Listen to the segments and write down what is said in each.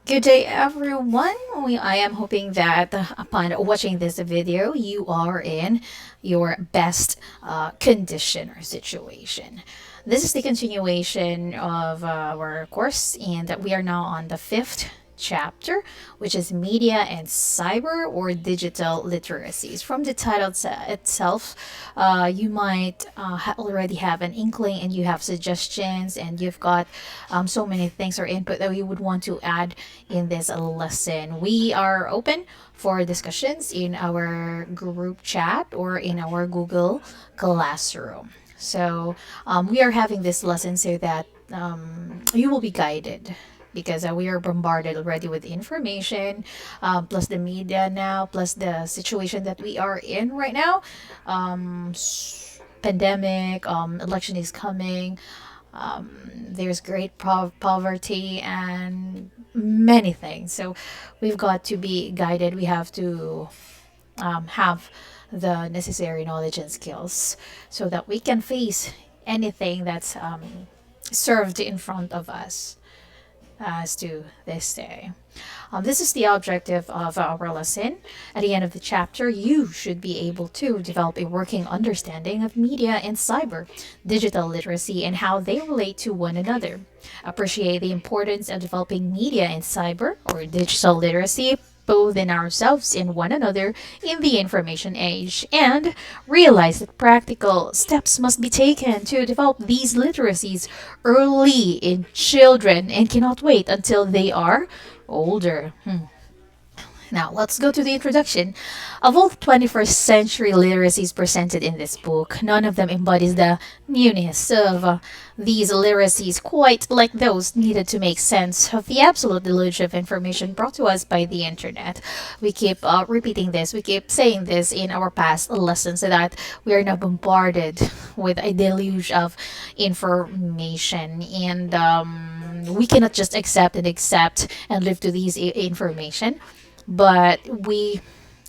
Good day, everyone. I am hoping that upon watching this video, you are in your best condition or situation. This is the continuation of our course, and we are now on the fifth chapter, which is media and cyber or digital literacies. From the title itself, you might already have an inkling and you have suggestions and you've got so many things or input that you would want to add in this lesson. We are open for discussions in our group chat or in our Google Classroom. So we are having this lesson so that you will be guided because we are bombarded already with information, plus the media now, plus the situation that we are in right now. Pandemic, election is coming. There's great poverty and many things. So we've got to be guided. We have to have the necessary knowledge and skills so that we can face anything that's served in front of us as to this day. This is the objective of our lesson. At the end of the chapter, you should be able to develop a working understanding of media and cyber, digital literacy, and how they relate to one another. Appreciate the importance of developing media and cyber or digital literacy both in ourselves and one another in the information age, and realize that practical steps must be taken to develop these literacies early in children and cannot wait until they are older. Now, let's go to the introduction. Of all the 21st century literacies presented in this book, none of them embodies the newness of these literacies quite like those needed to make sense of the absolute deluge of information brought to us by the internet. We keep repeating this, we keep saying this in our past lessons so that we are now bombarded with a deluge of information and we cannot just accept and live to these information, but we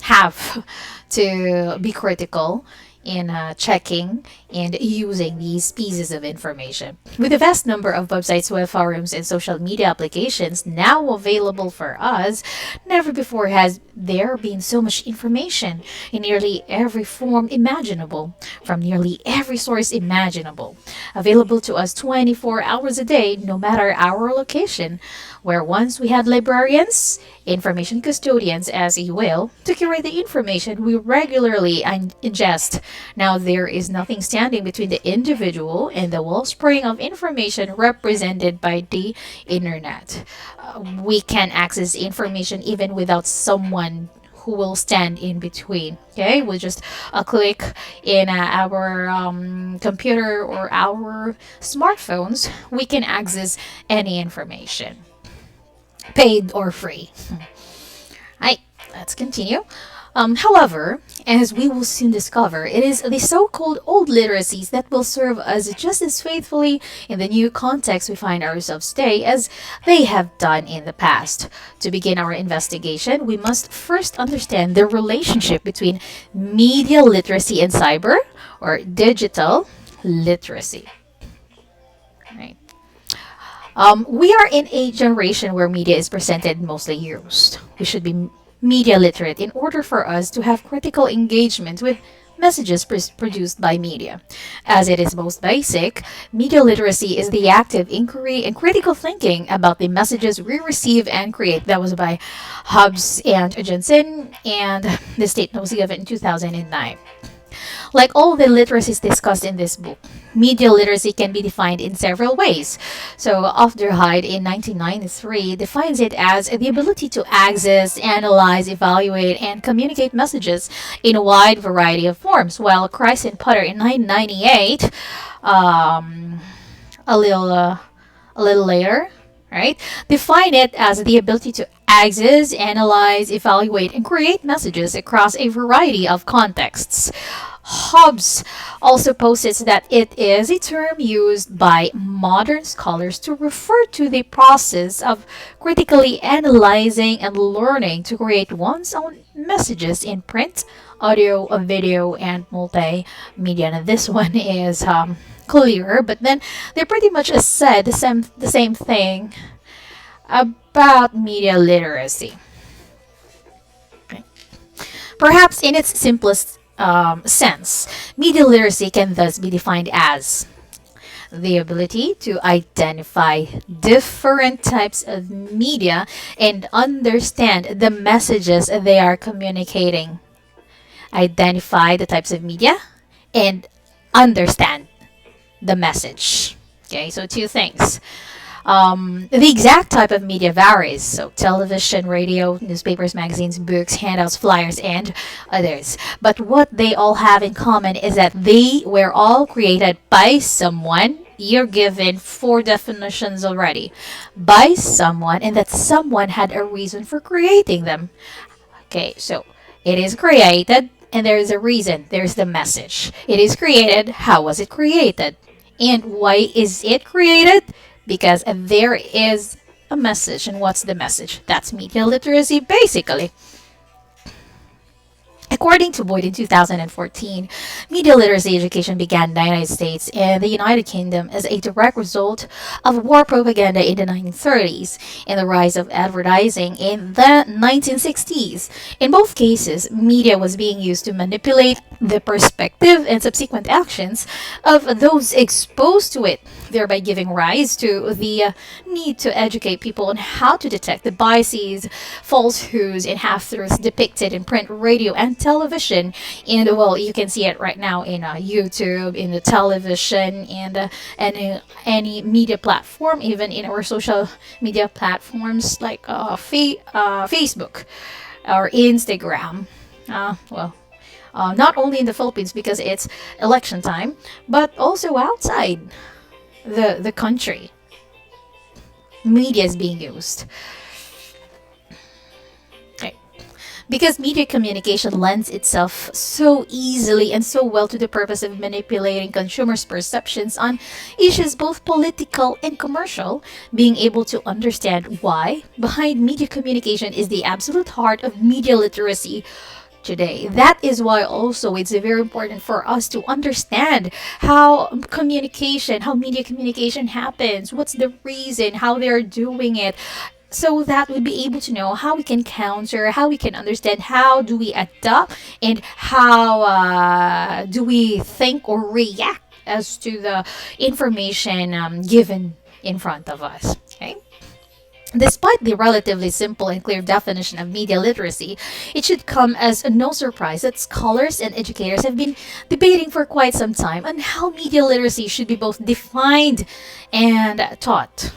have to be critical in checking and using these pieces of information. With a vast number of websites, web forums, and social media applications now available for us, never before has there been so much information in nearly every form imaginable, from nearly every source imaginable, available to us 24 hours a day, no matter our location. Where once we had librarians, information custodians, as you will, to curate the information we regularly ingest. Now there is nothing standing between the individual and the wellspring of information represented by the internet. We can access information even without someone who will stand in between. Okay, with just a click in our computer or our smartphones, we can access any information, paid or free. Right, let's continue. However, as we will soon discover, it is the so-called old literacies that will serve us just as faithfully in the new context we find ourselves today as they have done in the past. To begin our investigation, we must first understand the relationship between media literacy and cyber or digital literacy. Right. We are in a generation where media is presented mostly used. We should be media literate in order for us to have critical engagement with messages produced by media. As it is most basic, media literacy is the active inquiry and critical thinking about the messages we receive and create. That was by Hobbes and Jensen, and the state was given in 2009. Like all the literacies discussed in this book, media literacy can be defined in several ways. So, Ofderheide in 1993 defines it as the ability to access, analyze, evaluate, and communicate messages in a wide variety of forms, while Christ and Potter in 1998, um, a little, uh, a little later, right, define it as the ability to access, analyze, evaluate, and create messages across a variety of contexts. Hobbes also posits that it is a term used by modern scholars to refer to the process of critically analyzing and learning to create one's own messages in print, audio, video, and multimedia. Now, this one is clearer, but then they pretty much said the same thing About media literacy. Perhaps in its simplest sense, media literacy can thus be defined as the ability to identify different types of media and understand the messages they are communicating. Identify the types of media and understand the message. Okay, so two things. The exact type of media varies. So, television, radio, newspapers, magazines, books, handouts, flyers, and others. But what they all have in common is that they were all created by someone. You're given four definitions already. By someone, and that someone had a reason for creating them. Okay, so it is created, and there is a reason. There's the message. It is created. How was it created? And why is it created? Because there is a message. And what's the message? That's media literacy, basically. According to Boyd in 2014, media literacy education began in the United States and the United Kingdom as a direct result of war propaganda in the 1930s and the rise of advertising in the 1960s. In both cases, media was being used to manipulate the perspective and subsequent actions of those exposed to it, thereby giving rise to the need to educate people on how to detect the biases, falsehoods, and half truths depicted in print, radio, and television. And well, you can see it right now in YouTube, in the television, and in any media platform, even in our social media platforms like Facebook or Instagram. Not only in the Philippines because it's election time, but also outside the country. Media is being used. Okay. Because media communication lends itself so easily and so well to the purpose of manipulating consumers' perceptions on issues both political and commercial, being able to understand why behind media communication is the absolute heart of media literacy today. That is why also it's very important for us to understand how media communication happens, what's the reason, how they're doing it, so that we'll be able to know how we can counter, how we can understand, how do we adapt, and how do we think or react as to the information given in front of us. Okay. Despite the relatively simple and clear definition of media literacy, it should come as no surprise that scholars and educators have been debating for quite some time on how media literacy should be both defined and taught.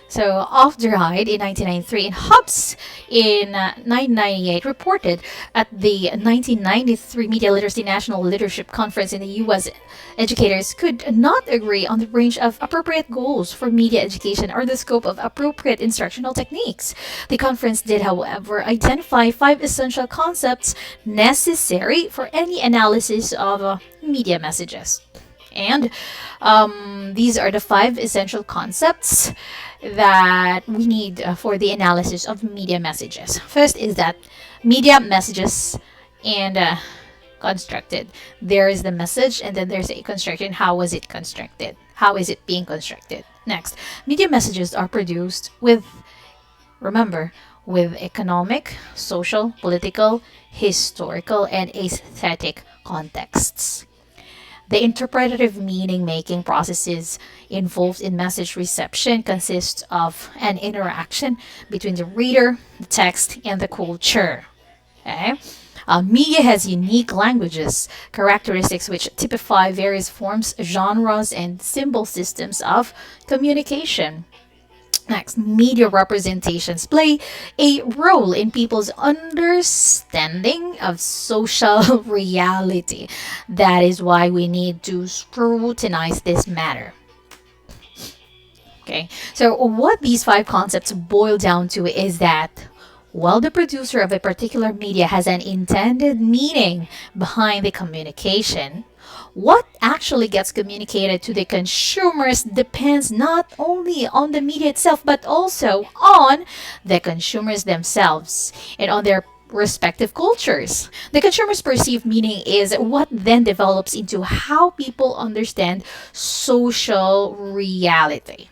So, Off-Derhide in 1993 and Hobbs in 1998 reported at the 1993 Media Literacy National Leadership Conference in the U.S. educators could not agree on the range of appropriate goals for media education or the scope of appropriate instructional techniques. The conference did, however, identify 5 essential concepts necessary for any analysis of media messages. And these are the 5 essential concepts that we need for the analysis of media messages. First is that media messages and constructed. There is the message and then there's a construction. How was it constructed? How is it being constructed? Next, media messages are produced with, remember, with economic, social, political, historical, and aesthetic contexts. The interpretative meaning making processes involved in message reception consist of an interaction between the reader, the text, and the culture. Okay? Media has unique languages, characteristics which typify various forms, genres, and symbol systems of communication. Next, media representations play a role in people's understanding of social reality. That is why we need to scrutinize this matter. Okay, so what these 5 concepts boil down to is that while the producer of a particular media has an intended meaning behind the communication, what actually gets communicated to the consumers depends not only on the media itself, but also on the consumers themselves and on their respective cultures. The consumer's perceived meaning is what then develops into how people understand social reality.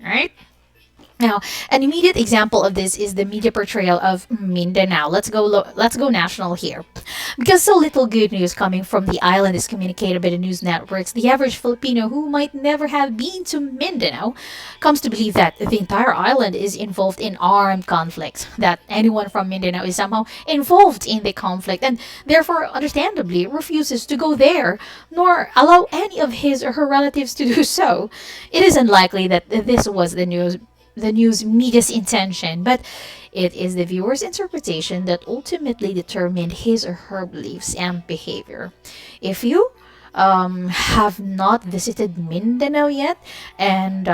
Right? Now, an immediate example of this is the media portrayal of Mindanao. Let's go national here. Because so little good news coming from the island is communicated by the news networks, the average Filipino who might never have been to Mindanao comes to believe that the entire island is involved in armed conflicts, that anyone from Mindanao is somehow involved in the conflict, and therefore, understandably, refuses to go there, nor allow any of his or her relatives to do so. It is unlikely that this was the news media's intention, but it is the viewer's interpretation that ultimately determined his or her beliefs and behavior. If you have not visited Mindanao yet, and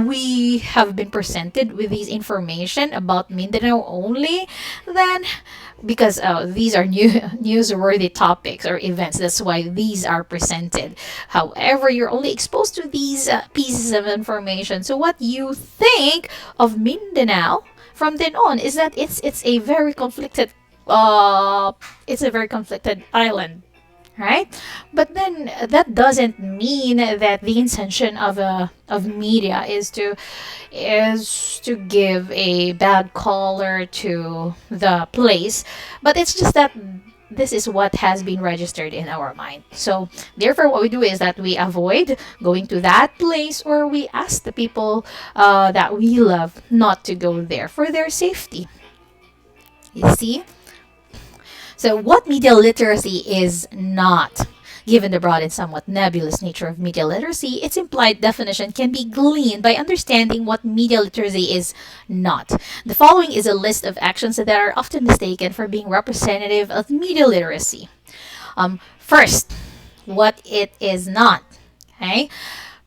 we have been presented with these information about Mindanao only, then because these are newsworthy topics or events, that's why these are presented. However, you're only exposed to these pieces of information. So what you think of Mindanao from then on is that it's a very conflicted uh it's a very conflicted island, right? But then that doesn't mean that the intention of media is to give a bad color to the place, but it's just that this is what has been registered in our mind. So therefore, what we do is that we avoid going to that place, or we ask the people that we love not to go there for their safety. You see? So, what media literacy is not? Given the broad and somewhat nebulous nature of media literacy, its implied definition can be gleaned by understanding what media literacy is not. The following is a list of actions that are often mistaken for being representative of media literacy. First, what it is not. Okay?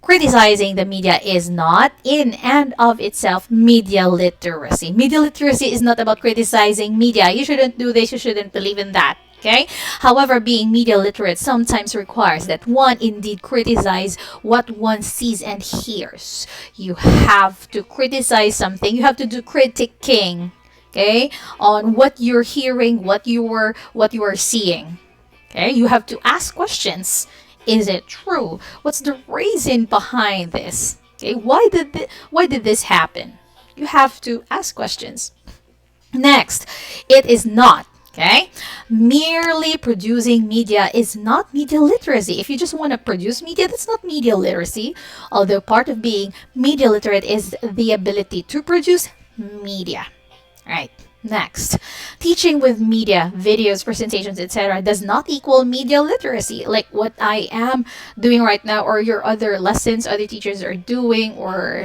Criticizing the media is not in and of itself media literacy. Media literacy is not about criticizing media. You shouldn't do this, you shouldn't believe in that. Okay? However, being media literate sometimes requires that one indeed criticize what one sees and hears. You have to criticize something, you have to do critiquing, okay, on what you're hearing, what you are seeing. Okay? You have to ask questions. Is it true? What's the reason behind this? Okay, why did this happen? You have to ask questions. Next, it is not. Okay, merely producing media is not media literacy. If you just want to produce media, that's not media literacy. Although part of being media literate is the ability to produce media. Right. Next, teaching with media, videos, presentations, etc. does not equal media literacy, like what I am doing right now, or your other lessons other teachers are doing, or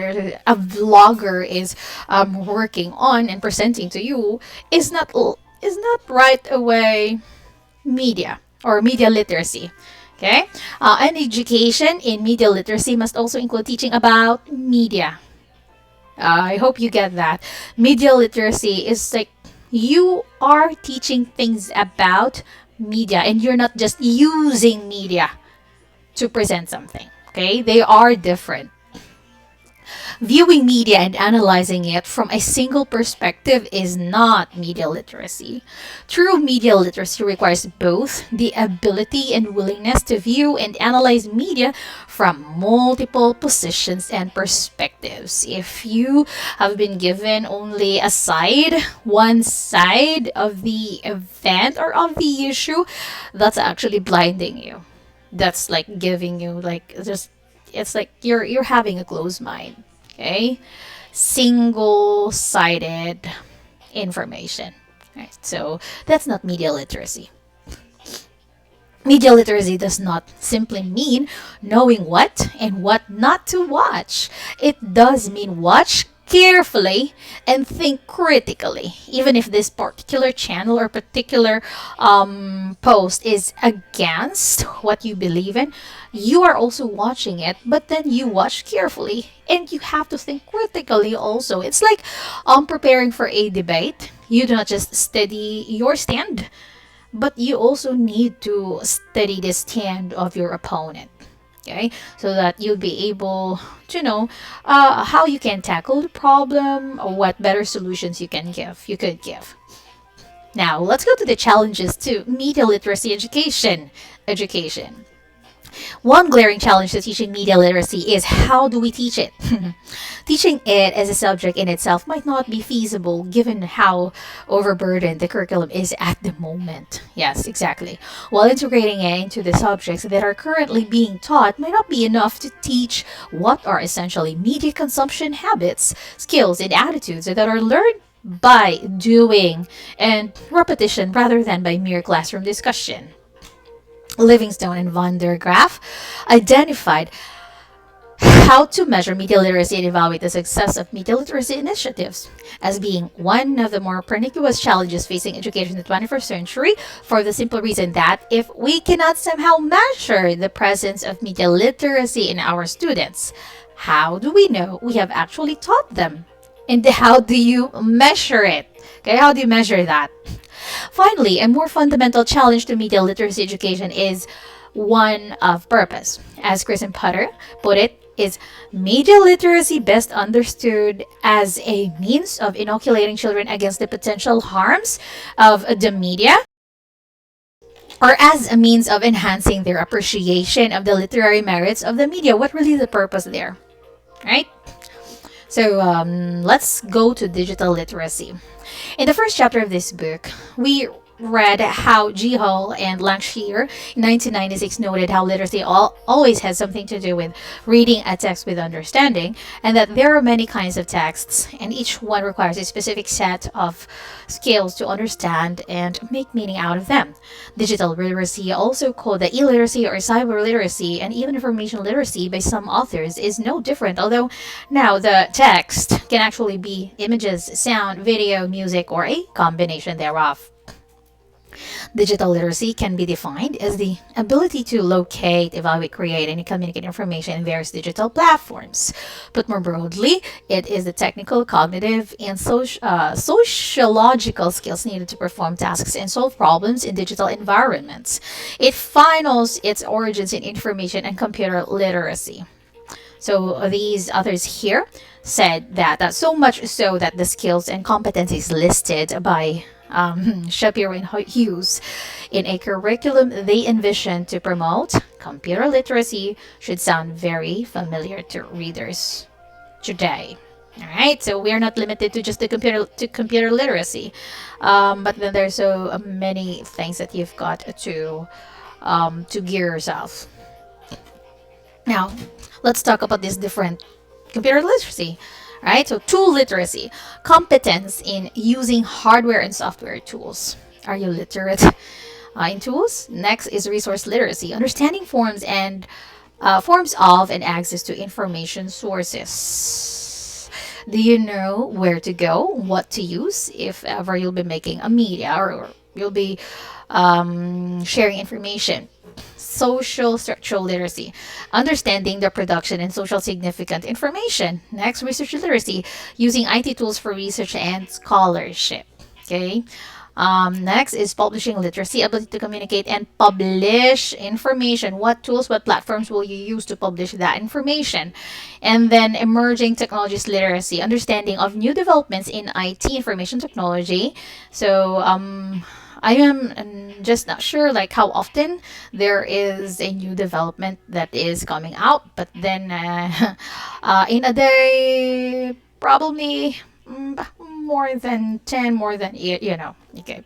a vlogger is working on and presenting to you is not right away media or media literacy. Okay, and education in media literacy must also include teaching about media. I hope you get that. Media literacy is like you are teaching things about media, and you're not just using media to present something. Okay? They are different. Viewing media and analyzing it from a single perspective is not media literacy. True media literacy requires both the ability and willingness to view and analyze media from multiple positions and perspectives. If you have been given only one side of the event or of the issue, that's actually blinding you. That's like giving you like just it's like you're having a closed mind. Okay, single-sided information. Right, so that's not media literacy. Media literacy does not simply mean knowing what and what not to watch. It does mean watch carefully and think critically. Even if this particular channel or particular post is against what you believe in, you are also watching it, but then you watch carefully and you have to think critically also. It's like preparing for a debate. You do not just study your stand, but you also need to study the stand of your opponent. Okay, so that you'll be able to know how you can tackle the problem or what better solutions you could give. Now let's go to the challenges to media literacy education. One glaring challenge to teaching media literacy is how do we teach it? Teaching it as a subject in itself might not be feasible given how overburdened the curriculum is at the moment. Yes, exactly. While integrating it into the subjects that are currently being taught might not be enough to teach what are essentially media consumption habits, skills, and attitudes that are learned by doing and repetition rather than by mere classroom discussion. Livingstone and Van der Graaf identified how to measure media literacy and evaluate the success of media literacy initiatives as being one of the more pernicious challenges facing education in the 21st century, for the simple reason that if we cannot somehow measure the presence of media literacy in our students, how do we know we have actually taught them? And how do you measure it? Okay, how do you measure that? Finally, a more fundamental challenge to media literacy education is one of purpose. As Chris and Potter put it, is media literacy best understood as a means of inoculating children against the potential harms of the media, or as a means of enhancing their appreciation of the literary merits of the media? What really the purpose there, right? So let's go to digital literacy. In the first chapter of this book, we read how G. Hall and Langshear in 1996 noted how literacy always has something to do with reading a text with understanding, and that there are many kinds of texts, and each one requires a specific set of skills to understand and make meaning out of them. Digital literacy, also called the illiteracy or cyber literacy and even information literacy by some authors, is no different, although now the text can actually be images, sound, video, music, or a combination thereof. Digital literacy can be defined as the ability to locate, evaluate, create, and communicate information in various digital platforms. But more broadly, it is the technical, cognitive, and sociological skills needed to perform tasks and solve problems in digital environments. It finds its origins in information and computer literacy. So these authors here said that so much so that the skills and competencies listed by Shapiro and Hughes in a curriculum they envisioned to promote computer literacy should sound very familiar to readers today. All right, so we are not limited to just the computer literacy, but then there's so many things that you've got to gear yourself. Now, let's talk about this different computer literacy. Right? So, tool literacy, competence in using hardware and software tools. Are you literate in tools? Next is resource literacy, understanding forms of and access to information sources. Do you know where to go, what to use if ever you'll be making a media or you'll be sharing information? Social structural literacy, understanding the production and social significant information. Next, research literacy, using IT tools for research and scholarship. Okay. Next is publishing literacy, ability to communicate and publish information. What tools, what platforms will you use to publish that information? And then emerging technologies literacy, understanding of new developments in IT, information technology. So, I am just not sure like how often there is a new development that is coming out, but then in a day, probably more than 10, more than, okay.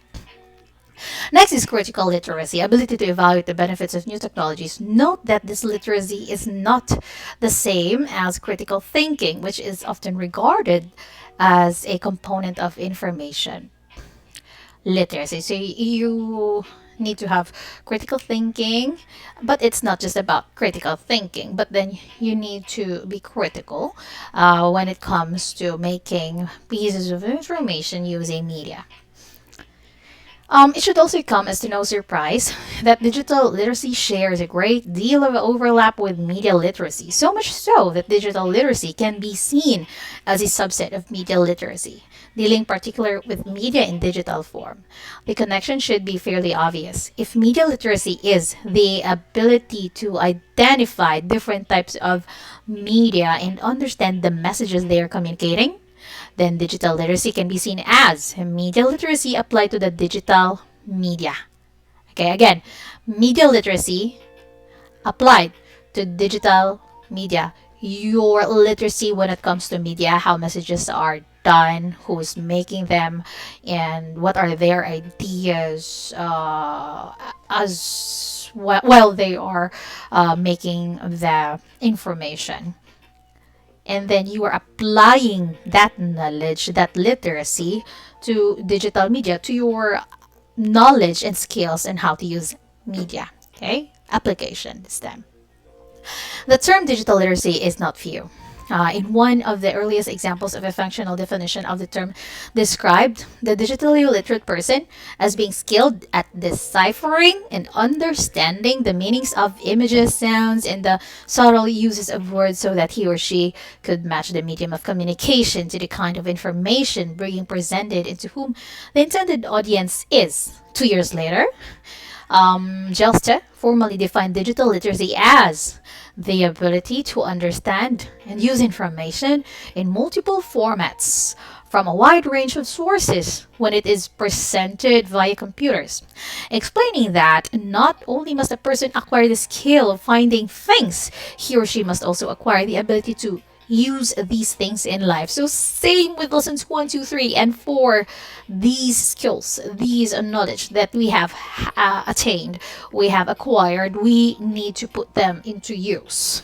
Next is critical literacy, ability to evaluate the benefits of new technologies. Note that this literacy is not the same as critical thinking, which is often regarded as a component of information literacy. So you need to have critical thinking, but it's not just about critical thinking, but then you need to be critical when it comes to making pieces of information using media. It should also come as to no surprise that digital literacy shares a great deal of overlap with media literacy, so much so that digital literacy can be seen as a subset of media literacy, dealing particular with media in digital form. The connection should be fairly obvious. If media literacy is the ability to identify different types of media and understand the messages they are communicating, then digital literacy can be seen as media literacy applied to the digital media. Okay, again, media literacy applied to digital media. Your literacy when it comes to media, how messages are done, who's making them, and what are their ideas while they are making the information. And then you are applying that knowledge, that literacy to digital media, to your knowledge and skills and how to use media. Okay, application this time. The term digital literacy is not few. In one of the earliest examples of a functional definition of the term, described the digitally literate person as being skilled at deciphering and understanding the meanings of images, sounds, and the subtle uses of words so that he or she could match the medium of communication to the kind of information being presented and to whom the intended audience is. 2 years later, Jelste formally defined digital literacy as the ability to understand and use information in multiple formats from a wide range of sources when it is presented via computers, explaining that not only must a person acquire the skill of finding things, he or she must also acquire the ability to use these things in life. So same with lessons 1, 2, 3, and 4. These skills, these knowledge that we have attained, we have acquired, we need to put them into use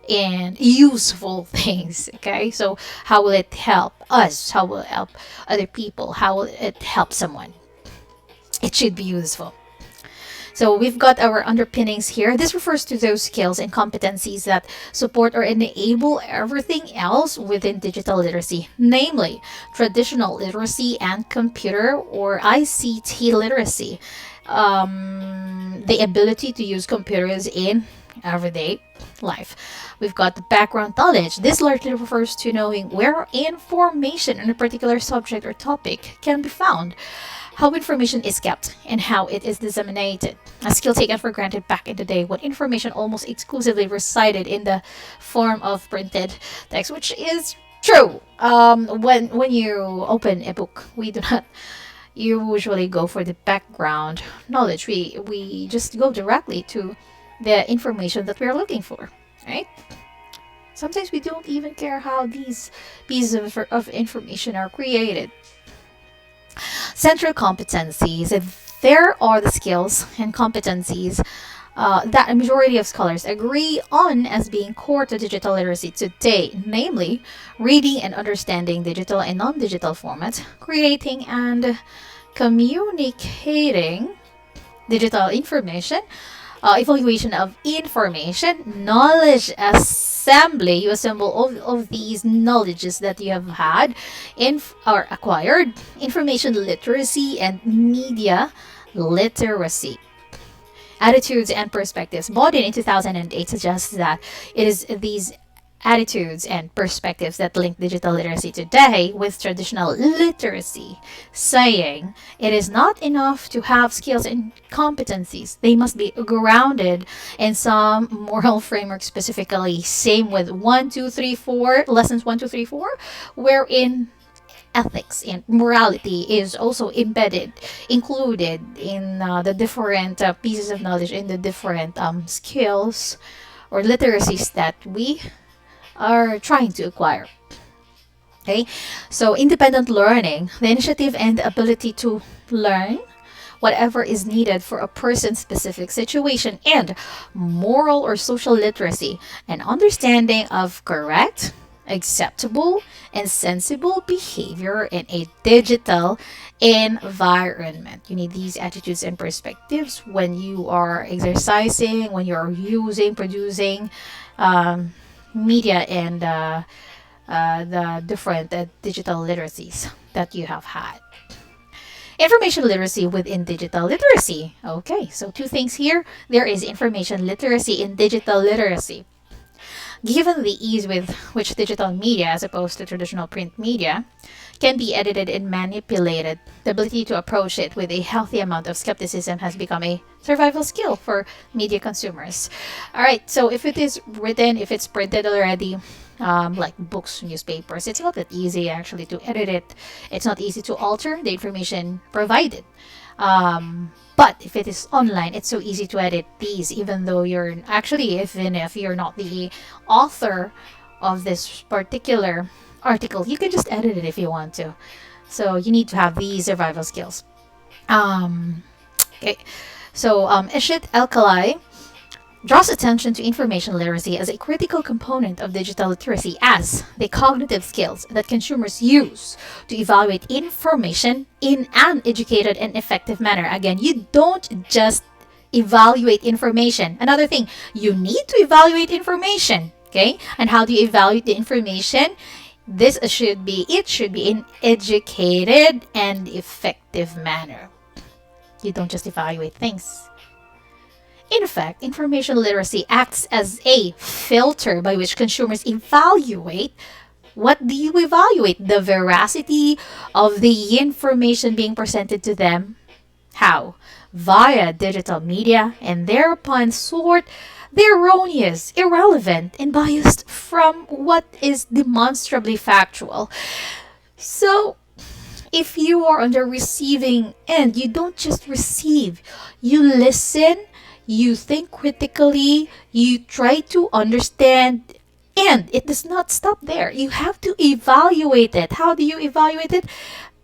and useful things. Okay, so how will it help us? How will it help other people? How will it help someone? It should be useful. So we've got our underpinnings here. This refers to those skills and competencies that support or enable everything else within digital literacy, namely traditional literacy and computer or ICT literacy. The ability to use computers in everyday life. We've got the background knowledge. This largely refers to knowing where information on a particular subject or topic can be found, how information is kept, and how it is disseminated. A skill taken for granted back in the day when information almost exclusively resided in the form of printed text, which is true. When you open a book, we do not usually go for the background knowledge. We just go directly to the information that we're looking for, right? Sometimes we don't even care how these pieces of information are created. Central competencies. There are the skills and competencies that a majority of scholars agree on as being core to digital literacy today, namely reading and understanding digital and non-digital formats, creating and communicating digital information, evaluation of information, knowledge assembly. You assemble all of these knowledges that you have had or acquired, information literacy, and media literacy. Attitudes and perspectives. Bodin in 2008 suggests that it is these attitudes and perspectives that link digital literacy today with traditional literacy, saying it is not enough to have skills and competencies. They must be grounded in some moral framework, specifically same with 1, 2, 3, 4 lessons 1, 2, 3, 4, wherein ethics and morality is also embedded, included in the different pieces of knowledge, in the different skills or literacies that we are trying to acquire. Okay, so independent learning, the initiative and ability to learn whatever is needed for a person's specific situation, and moral or social literacy, an understanding of correct, acceptable, and sensible behavior in a digital environment. You need these attitudes and perspectives when you are exercising, when you're using, producing media and the different digital literacies that you have had. Information literacy within digital literacy. Okay, so two things here. There is information literacy in digital literacy. Given the ease with which digital media, as opposed to traditional print media, can be edited and manipulated, the ability to approach it with a healthy amount of skepticism has become a survival skill for media consumers. All right, so if it is written, if it's printed already, like books, newspapers, it's not that easy actually to edit it. It's not easy to alter the information provided. But if it is online, it's so easy to edit these, even though you're actually, even if you're not the author of this particular article, you can just edit it if you want to. So you need to have these survival skills. Um, okay. So Ishit Alkali draws attention to information literacy as a critical component of digital literacy as the cognitive skills that consumers use to evaluate information in an educated and effective manner. Again, you don't just evaluate information. Another thing, you need to evaluate information. Okay? And how do you evaluate the information? It should be in educated and effective manner. You don't just evaluate things. In fact, information literacy acts as a filter by which consumers evaluate. What do you evaluate? The veracity of the information being presented to them. How? Via digital media, and thereupon sort the erroneous, irrelevant, and biased from what is demonstrably factual. So, if you are on the receiving end, you don't just receive, you listen, you think critically, you try to understand, and it does not stop there. You have to evaluate it. How do you evaluate it?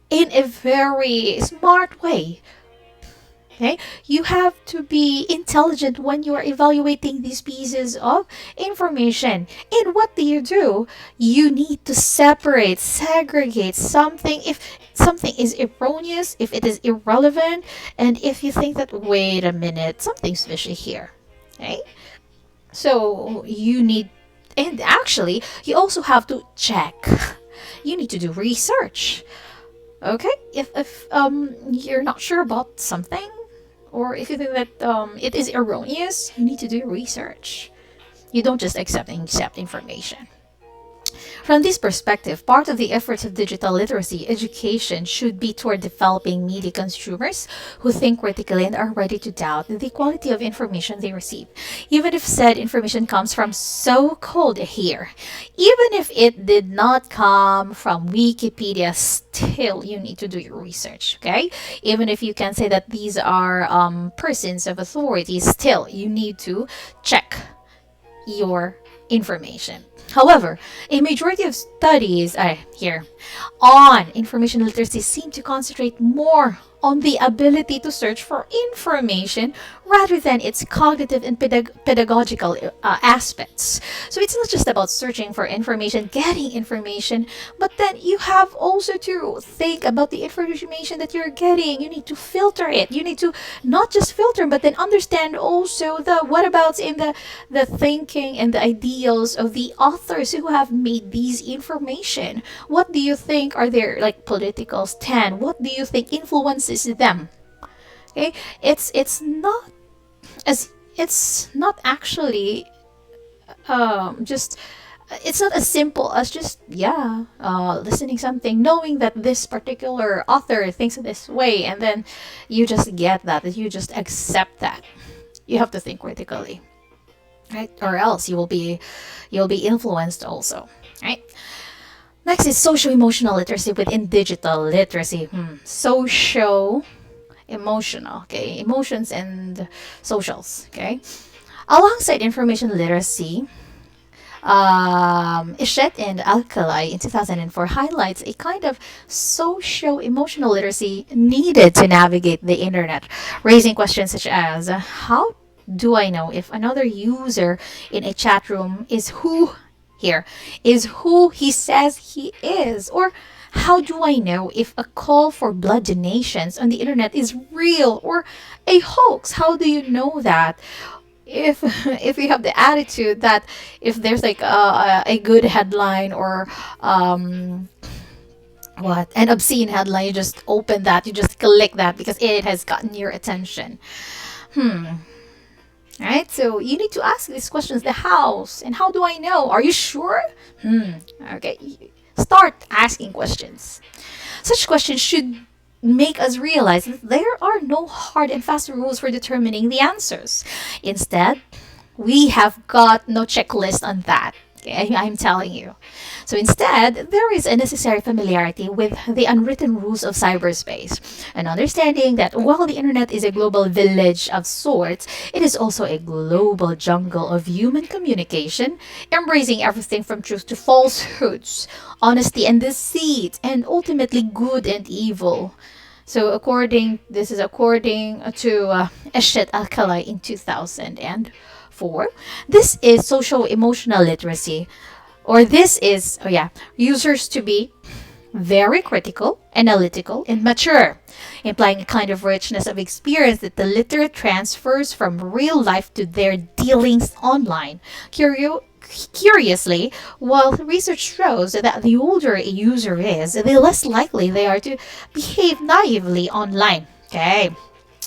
In a very smart way. Okay? You have to be intelligent when you are evaluating these pieces of information. And what do? You need to separate, segregate something. If something is erroneous, if it is irrelevant, and if you think that, wait a minute, something's fishy here. Okay? So you need, and actually, you also have to check. You need to do research. Okay? If you're not sure about something, or if you think that it is erroneous, you need to do research. You don't just accept information. From this perspective, part of the efforts of digital literacy education should be toward developing media consumers who think critically and are ready to doubt the quality of information they receive, even if said information comes from so-called here. Even if it did not come from Wikipedia, still you need to do your research, okay? Even if you can say that these are persons of authority, still you need to check your information. However, a majority of studies here on information literacy seem to concentrate more on the ability to search for information rather than its cognitive and pedagogical aspects. So it's not just about searching for information, getting information, but then you have also to think about the information that you're getting. You need to filter it. You need to not just filter, but then understand also the whatabouts in the thinking and the ideals of the authors who have made these information. What do you think are their like political stand? What do you think influences them? Okay, it's not as it's not actually just it's not as simple as just listening something, knowing that this particular author thinks this way, and then you just get that, you just accept that. You have to think critically, right? Or else you'll be influenced also, right? Next is social emotional literacy within digital literacy. Social emotional, okay, emotions and socials, okay. Alongside information literacy, Ishet and Alkali in 2004 highlights a kind of socio-emotional literacy needed to navigate the internet, raising questions such as how do I know if another user in a chat room is who he says he is? Or how do I know if a call for blood donations on the internet is real or a hoax? How do you know that? If you have the attitude that if there's like a good headline or what an obscene headline, you just open that, you just click that because it has gotten your attention. Right? So you need to ask these questions: the hows and how do I know? Are you sure? Okay. Start asking questions. Such questions should make us realize that there are no hard and fast rules for determining the answers. Instead, we have got no checklist on that. Okay, I'm telling you. So instead, there is a necessary familiarity with the unwritten rules of cyberspace, an understanding that while the internet is a global village of sorts, it is also a global jungle of human communication, embracing everything from truth to falsehoods, honesty and deceit, and ultimately good and evil. So this is according to Eshet Alkali in 2004. This is social emotional literacy, or this is, oh yeah, users to be very critical, analytical, and mature, implying a kind of richness of experience that the literate transfers from real life to their dealings online. Curiously, while research shows that the older a user is, the less likely they are to behave naively online. Okay.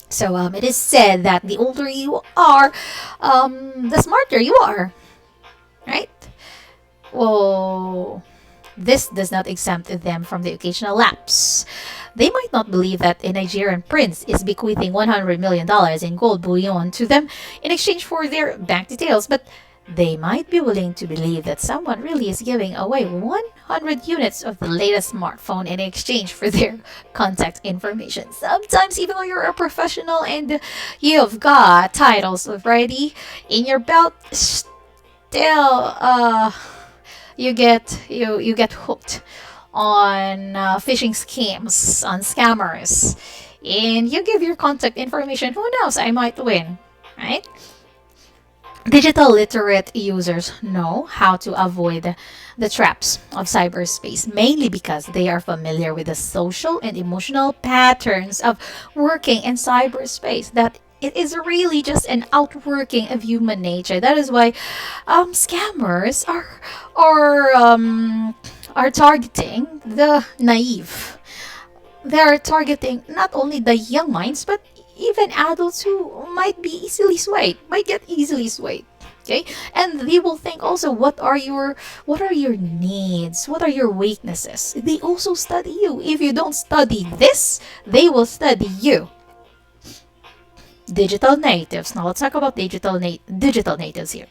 So it is said that the older you are, the smarter you are, right? Well, this does not exempt them from the occasional lapse. They might not believe that a Nigerian prince is bequeathing $100 million in gold bullion to them in exchange for their bank details, but they might be willing to believe that someone really is giving away 100 units of the latest smartphone in exchange for their contact information. Sometimes, even though you're a professional and you've got titles already in your belt, still, you get hooked on phishing schemes, on scammers, and you give your contact information. Who knows? I might win, right? Digital literate users know how to avoid the traps of cyberspace, mainly because they are familiar with the social and emotional patterns of working in cyberspace. That it is really just an outworking of human nature. That is why scammers are targeting the naive. They are targeting not only the young minds but even adults who might be easily swayed, might get easily swayed. Okay, and they will think also, what are your needs, what are your weaknesses. They also study you. If you don't study this, they will study you. Digital natives. Now let's talk about digital natives here.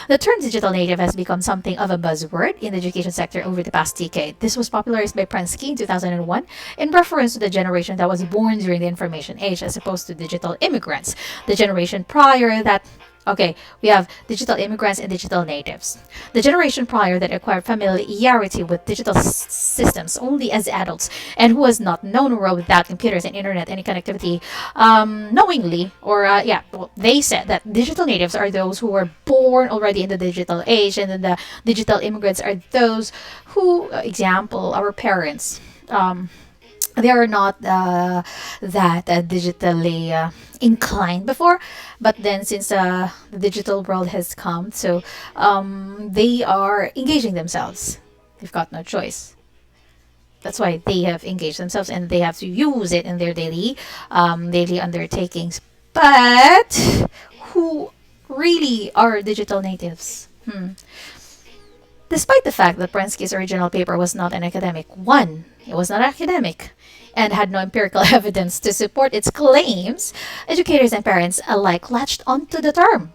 The term digital native has become something of a buzzword in the education sector over the past decade. This was popularized by Prensky in 2001 in reference to the generation that was born during the information age as opposed to digital immigrants. The generation prior that Okay, we have digital immigrants and digital natives. The generation prior that acquired familiarity with digital systems only as adults and who has not known a world without computers and internet and connectivity knowingly, or they said that digital natives are those who were born already in the digital age, and then the digital immigrants are those who, example, our parents. They are not that digitally inclined before, but then since the digital world has come, so they are engaging themselves. They've got no choice. That's why they have engaged themselves and they have to use it in their daily undertakings. But who really are digital natives? Despite the fact that Prensky's original paper was not an academic one, it was not academic and had no empirical evidence to support its claims, educators and parents alike latched onto the term.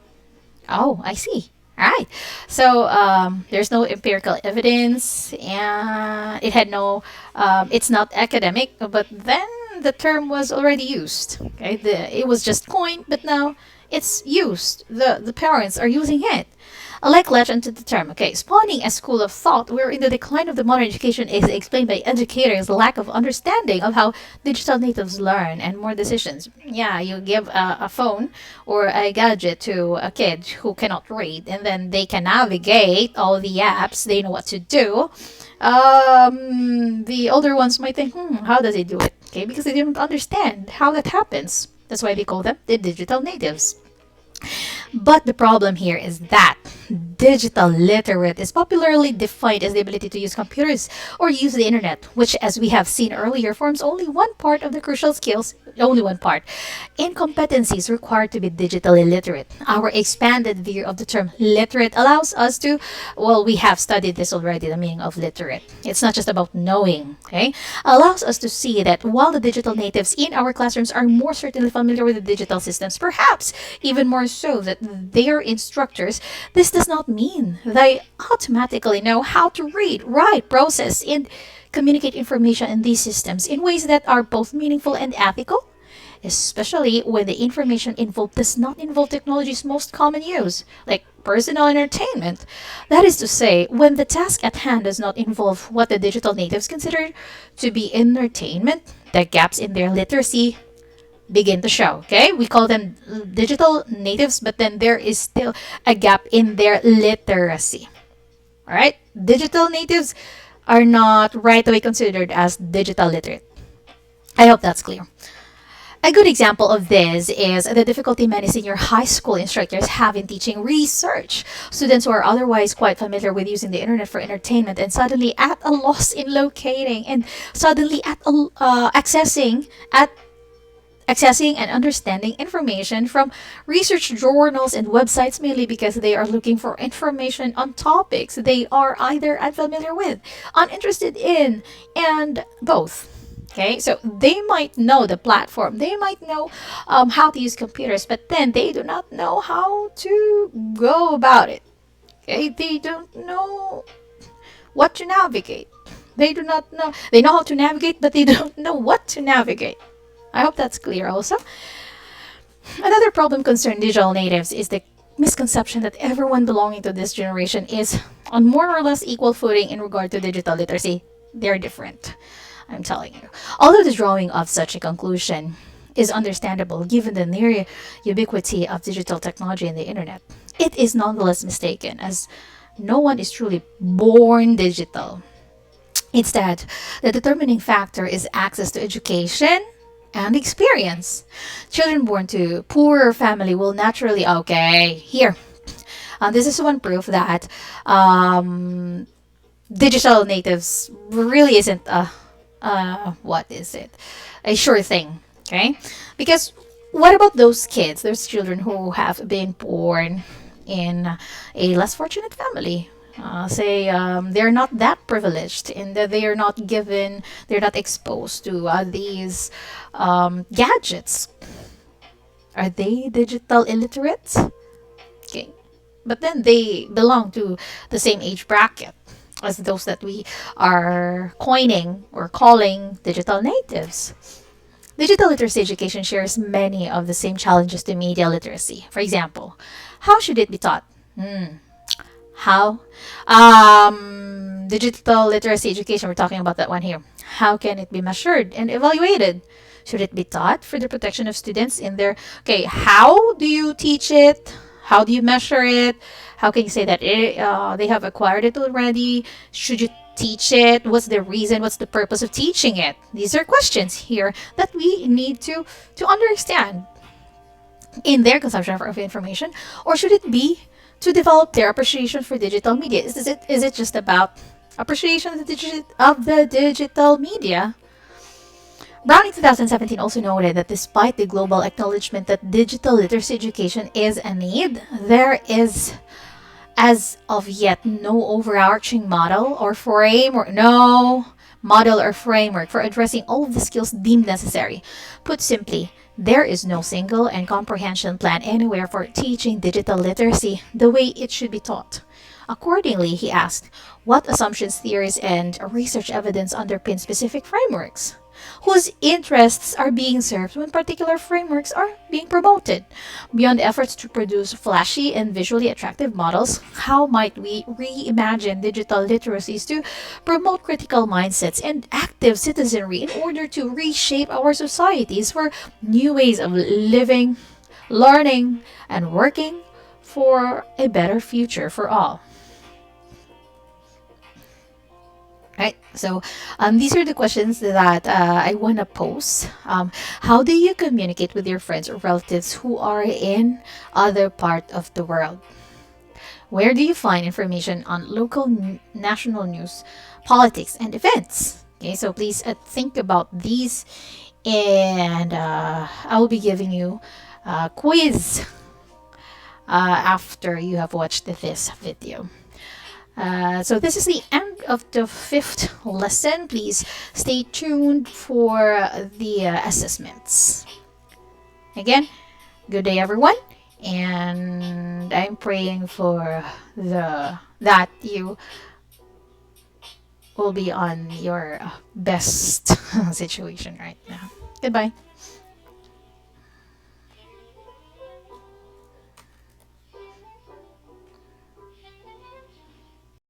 Oh, I see. All right. So there's no empirical evidence, and it had no. It's not academic, but then the term was already used. Okay, it was just coined, but now it's used. The parents are using it. Alike latch onto the term. Okay, spawning a school of thought wherein the decline of the modern education is explained by educators' lack of understanding of how digital natives learn and more decisions. Yeah, you give a phone or a gadget to a kid who cannot read, and then they can navigate all the apps. They know what to do. The older ones might think, how does he do it? Okay, because they didn't understand how that happens. That's why they call them the digital natives. But the problem here is that digital literate is popularly defined as the ability to use computers or use the internet, which, as we have seen earlier, forms only one part of the crucial skills only one part. In competencies required to be digitally literate. Our expanded view of the term literate allows us to, well, we have studied this already, the meaning of literate. It's not just about knowing, okay? Allows us to see that while the digital natives in our classrooms are more certainly familiar with the digital systems, perhaps even more so that their instructors, this does not mean they automatically know how to read, write, process, and communicate information in these systems in ways that are both meaningful and ethical, especially when the information involved does not involve technology's most common use, like personal entertainment. That is to say, when the task at hand does not involve what the digital natives consider to be entertainment, the gaps in their literacy begin to show. Okay, we call them digital natives, but then there is still a gap in their literacy. All right, digital natives are not right away considered as digital literate. I hope that's clear. A good example of this is the difficulty many senior high school instructors have in teaching research. Students who are otherwise quite familiar with using the internet for entertainment and suddenly at a loss in locating and suddenly at accessing and understanding information from research journals and websites mainly because they are looking for information on topics they are either unfamiliar with, uninterested in, and both. Okay, so they might know the platform, they might know how to use computers, but then they do not know how to go about it. Okay, they don't know what to navigate. They do not know, they know how to navigate, but they don't know what to navigate. I hope that's clear also. Another problem concerning digital natives is the misconception that everyone belonging to this generation is on more or less equal footing in regard to digital literacy. They're different, I'm telling you. Although the drawing of such a conclusion is understandable given the near ubiquity of digital technology and the internet, it is nonetheless mistaken as no one is truly born digital. Instead, the determining factor is access to education and experience. Children born to poorer family will naturally, okay, here. This is one proof that digital natives really isn't what is it? A sure thing, okay? Because what about those kids, those children who have been born in a less fortunate family? Say they're not that privileged in that they are not given, they're not exposed to these gadgets. Are they digital illiterate? Okay, but then they belong to the same age bracket as those that we are coining or calling digital natives. Digital literacy education shares many of the same challenges to media literacy. For example, how should it be taught? How? Digital literacy education, we're talking about that one here. How can it be measured and evaluated? Should it be taught for the protection of students in their... Okay, how do you teach it? How do you measure it? How can you say that they have acquired it already? Should you teach it? What's the reason? What's the purpose of teaching it? These are questions here that we need to understand in their consumption of information. Or should it be to develop their appreciation for digital media? Is it just about appreciation of the digital media? Brown in 2017 also noted that despite the global acknowledgement that digital literacy education is a need, there is as of yet no overarching model or framework for addressing all of the skills deemed necessary. Put simply, there is no single and comprehension plan anywhere for teaching digital literacy the way it should be taught. Accordingly, he asked, what assumptions, theories, and research evidence underpin specific frameworks? Whose interests are being served when particular frameworks are being promoted? Beyond efforts to produce flashy and visually attractive models, how might we reimagine digital literacies to promote critical mindsets and active citizenry in order to reshape our societies for new ways of living, learning, and working for a better future for all? Right. So these are the questions that I want to pose. How do you communicate with your friends or relatives who are in other part of the world? Where do you find information on local national news, politics, and events? Okay, so please think about these And I will be giving you a quiz after you have watched this video. So this is the end of the fifth lesson. Please stay tuned for the assessments. Again, good day, everyone, and I'm praying for the that you will be on your best situation right now. Goodbye.